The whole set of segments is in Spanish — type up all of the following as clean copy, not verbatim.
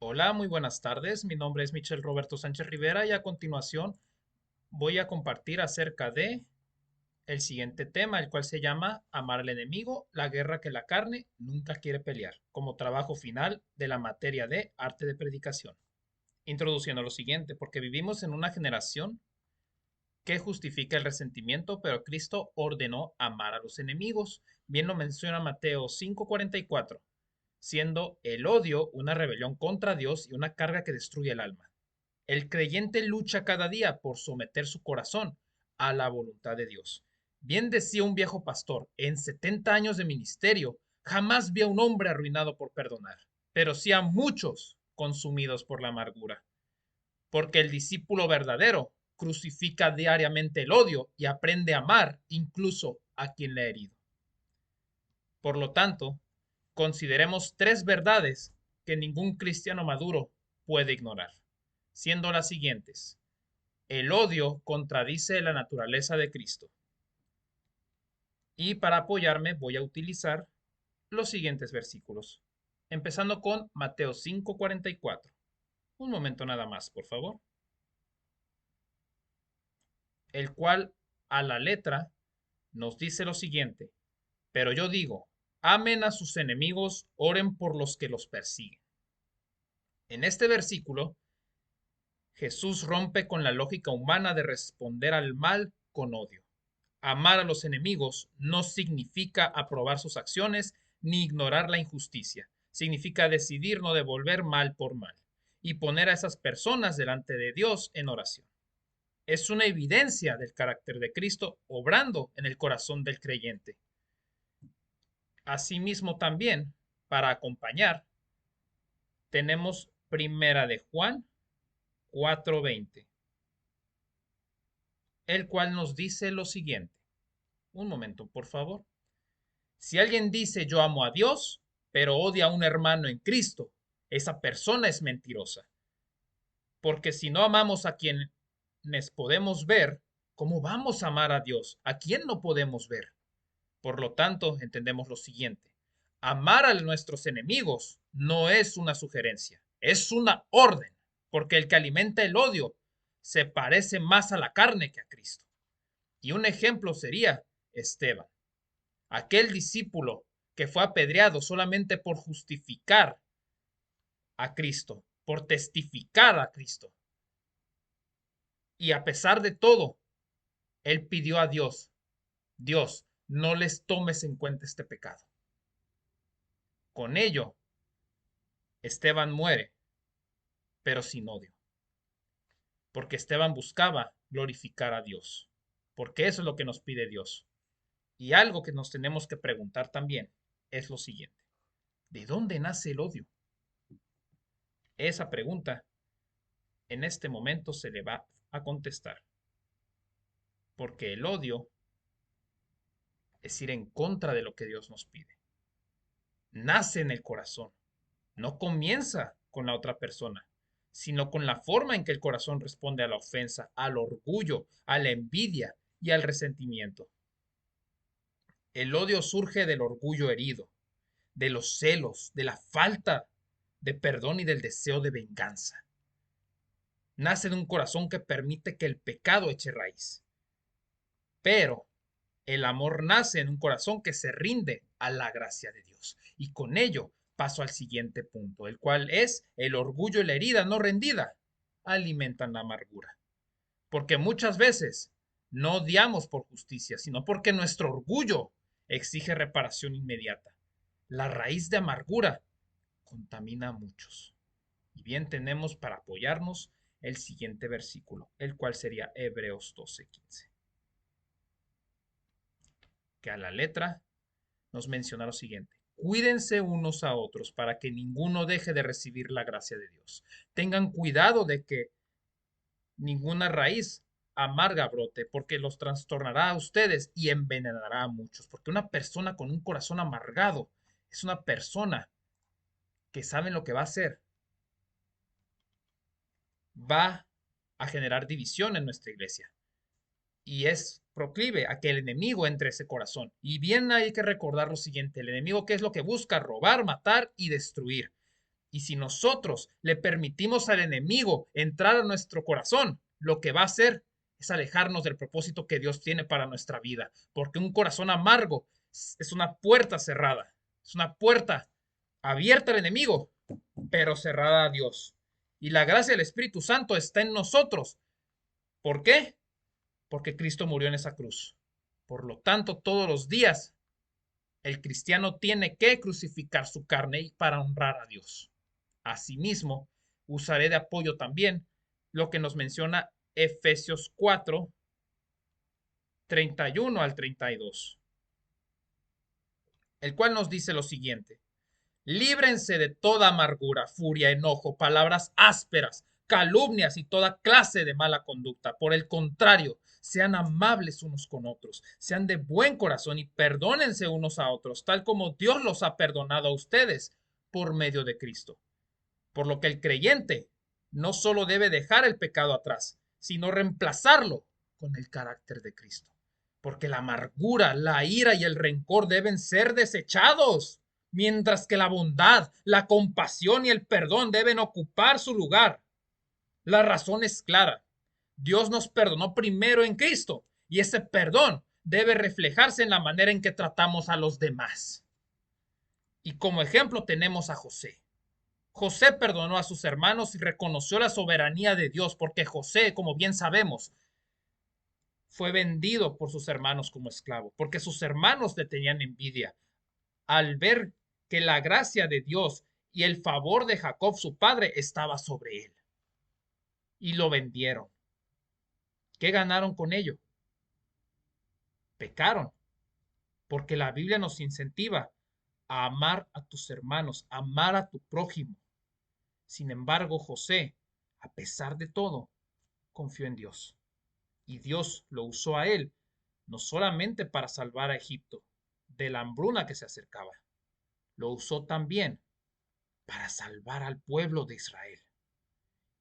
Hola, muy buenas tardes. Mi nombre es Michel Roberto Sánchez Rivera y a continuación voy a compartir acerca de el siguiente tema, el cual se llama Amar al enemigo, la guerra que la carne nunca quiere pelear, como trabajo final de la materia de arte de predicación. Introduciendo lo siguiente, porque vivimos en una generación que justifica el resentimiento, pero Cristo ordenó amar a los enemigos. Bien lo menciona Mateo 5:44, siendo el odio una rebelión contra Dios y una carga que destruye el alma. El creyente lucha cada día por someter su corazón a la voluntad de Dios. Bien decía un viejo pastor, en 70 años de ministerio, jamás vi a un hombre arruinado por perdonar, pero sí a muchos consumidos por la amargura. Porque el discípulo verdadero crucifica diariamente el odio y aprende a amar incluso a quien le ha herido. Por lo tanto, consideremos tres verdades que ningún cristiano maduro puede ignorar, siendo las siguientes. El odio contradice la naturaleza de Cristo. Y para apoyarme voy a utilizar los siguientes versículos, empezando con Mateo 5:44. Un momento nada más, por favor. El cual a la letra nos dice lo siguiente. Pero yo digo, amen a sus enemigos, oren por los que los persiguen. En este versículo, Jesús rompe con la lógica humana de responder al mal con odio. Amar a los enemigos no significa aprobar sus acciones ni ignorar la injusticia. Significa decidir no devolver mal por mal y poner a esas personas delante de Dios en oración. Es una evidencia del carácter de Cristo obrando en el corazón del creyente. Asimismo también, para acompañar, tenemos Primera de Juan 4:20, el cual nos dice lo siguiente. Un momento, por favor. Si alguien dice yo amo a Dios, pero odia a un hermano en Cristo, esa persona es mentirosa. Porque si no amamos a quienes podemos ver, ¿cómo vamos a amar a Dios? ¿A quién no podemos ver? Por lo tanto, entendemos lo siguiente. Amar a nuestros enemigos no es una sugerencia, es una orden, porque el que alimenta el odio se parece más a la carne que a Cristo. Y un ejemplo sería Esteban, aquel discípulo que fue apedreado solamente por justificar a Cristo, por testificar a Cristo. Y a pesar de todo, él pidió a Dios, Dios, no les tomes en cuenta este pecado. Con ello, Esteban muere, pero sin odio, porque Esteban buscaba glorificar a Dios, porque eso es lo que nos pide Dios. Y algo que nos tenemos que preguntar también es lo siguiente. ¿De dónde nace el odio? Esa pregunta en este momento se le va a contestar, porque el odio es ir en contra de lo que Dios nos pide. Nace en el corazón, no comienza con la otra persona, sino con la forma en que el corazón responde a la ofensa, al orgullo, a la envidia y al resentimiento. El odio surge del orgullo herido, de los celos, de la falta de perdón y del deseo de venganza. Nace de un corazón que permite que el pecado eche raíz. Pero el amor nace en un corazón que se rinde a la gracia de Dios. Y con ello paso al siguiente punto, el cual es el orgullo y la herida no rendida alimentan la amargura. Porque muchas veces no odiamos por justicia, sino porque nuestro orgullo exige reparación inmediata. La raíz de amargura contamina a muchos. Y bien tenemos para apoyarnos el siguiente versículo, el cual sería Hebreos 12:15, que a la letra nos menciona lo siguiente. Cuídense unos a otros para que ninguno deje de recibir la gracia de Dios. Tengan cuidado de que ninguna raíz amarga brote, porque los trastornará a ustedes y envenenará a muchos. Porque una persona con un corazón amargado es una persona que sabe lo que va a hacer. Va a generar división en nuestra iglesia y es proclive a que el enemigo entre ese corazón. Y bien hay que recordar lo siguiente, el enemigo, ¿qué es lo que busca? Robar, matar y destruir. Y si nosotros le permitimos al enemigo entrar a nuestro corazón, lo que va a hacer es alejarnos del propósito que Dios tiene para nuestra vida. Porque un corazón amargo es una puerta cerrada, es una puerta abierta al enemigo, pero cerrada a Dios. Y la gracia del Espíritu Santo está en nosotros. ¿Por qué? Porque Cristo murió en esa cruz. Por lo tanto, todos los días el cristiano tiene que crucificar su carne para honrar a Dios. Asimismo, usaré de apoyo también lo que nos menciona Efesios 4, 31 al 32, el cual nos dice lo siguiente: líbrense de toda amargura, furia, enojo, palabras ásperas, calumnias y toda clase de mala conducta. Por el contrario, sean amables unos con otros, sean de buen corazón y perdónense unos a otros, tal como Dios los ha perdonado a ustedes por medio de Cristo. Por lo que el creyente no solo debe dejar el pecado atrás, sino reemplazarlo con el carácter de Cristo. Porque la amargura, la ira y el rencor deben ser desechados, mientras que la bondad, la compasión y el perdón deben ocupar su lugar. La razón es clara. Dios nos perdonó primero en Cristo y ese perdón debe reflejarse en la manera en que tratamos a los demás. Y como ejemplo tenemos a José. José perdonó a sus hermanos y reconoció la soberanía de Dios, porque José, como bien sabemos, fue vendido por sus hermanos como esclavo, porque sus hermanos le tenían envidia al ver que la gracia de Dios y el favor de Jacob, su padre, estaba sobre él. Y lo vendieron. ¿Qué ganaron con ello? Pecaron, porque la Biblia nos incentiva a amar a tus hermanos, a amar a tu prójimo. Sin embargo, José, a pesar de todo, confió en Dios. Y Dios lo usó a él, no solamente para salvar a Egipto de la hambruna que se acercaba, lo usó también para salvar al pueblo de Israel.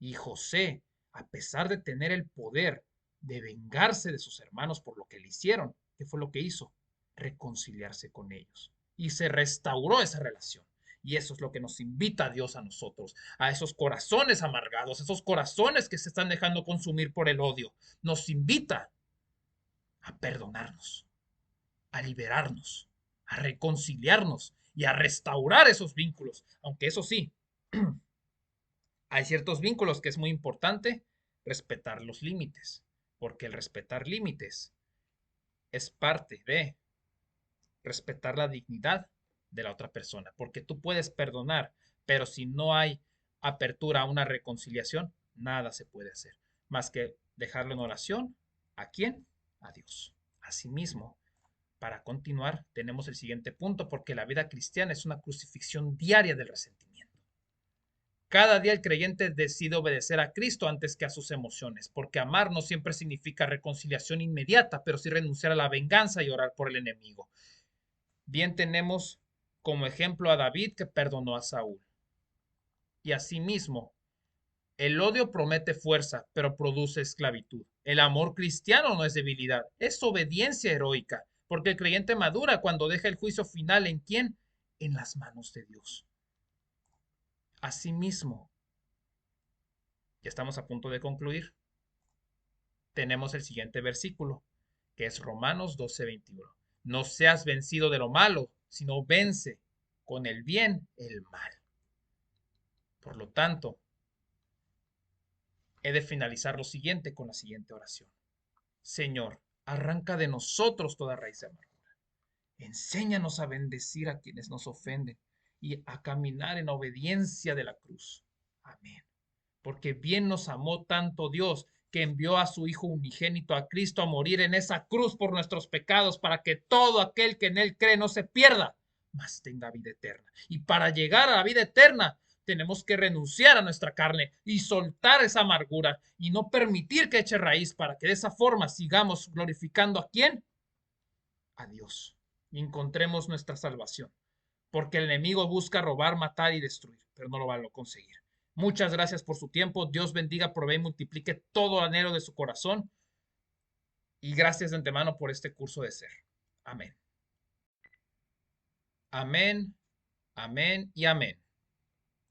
Y José, a pesar de tener el poder de vengarse de sus hermanos por lo que le hicieron, ¿qué fue lo que hizo? Reconciliarse con ellos. Y se restauró esa relación. Y eso es lo que nos invita a Dios a nosotros, a esos corazones amargados, esos corazones que se están dejando consumir por el odio. Nos invita a perdonarnos, a liberarnos, a reconciliarnos y a restaurar esos vínculos. Aunque eso sí, hay ciertos vínculos que es muy importante respetar los límites, porque el respetar límites es parte de respetar la dignidad de la otra persona, porque tú puedes perdonar, pero si no hay apertura a una reconciliación, nada se puede hacer, más que dejarlo en oración. ¿A quién? A Dios. Asimismo, para continuar, tenemos el siguiente punto, porque la vida cristiana es una crucifixión diaria del resentimiento. Cada día el creyente decide obedecer a Cristo antes que a sus emociones, porque amar no siempre significa reconciliación inmediata, pero sí renunciar a la venganza y orar por el enemigo. Bien tenemos como ejemplo a David, que perdonó a Saúl. Y asimismo, el odio promete fuerza, pero produce esclavitud. El amor cristiano no es debilidad, es obediencia heroica, porque el creyente madura cuando deja el juicio final ¿en quién? En las manos de Dios. Asimismo, ya estamos a punto de concluir, tenemos el siguiente versículo, que es Romanos 12:21. No seas vencido de lo malo, sino vence con el bien el mal. Por lo tanto, he de finalizar lo siguiente con la siguiente oración. Señor, arranca de nosotros toda raíz de amargura. Enséñanos a bendecir a quienes nos ofenden y a caminar en obediencia de la cruz. Amén. Porque bien nos amó tanto Dios que envió a su Hijo unigénito, a Cristo, a morir en esa cruz por nuestros pecados, para que todo aquel que en Él cree no se pierda, mas tenga vida eterna. Y para llegar a la vida eterna, tenemos que renunciar a nuestra carne y soltar esa amargura y no permitir que eche raíz, para que de esa forma sigamos glorificando ¿a quién? A Dios. Y encontremos nuestra salvación. Porque el enemigo busca robar, matar y destruir, pero no lo va a conseguir. Muchas gracias por su tiempo. Dios bendiga, provee y multiplique todo anhelo de su corazón. Y gracias de antemano por este curso de ser. Amén. Amén, amén y amén.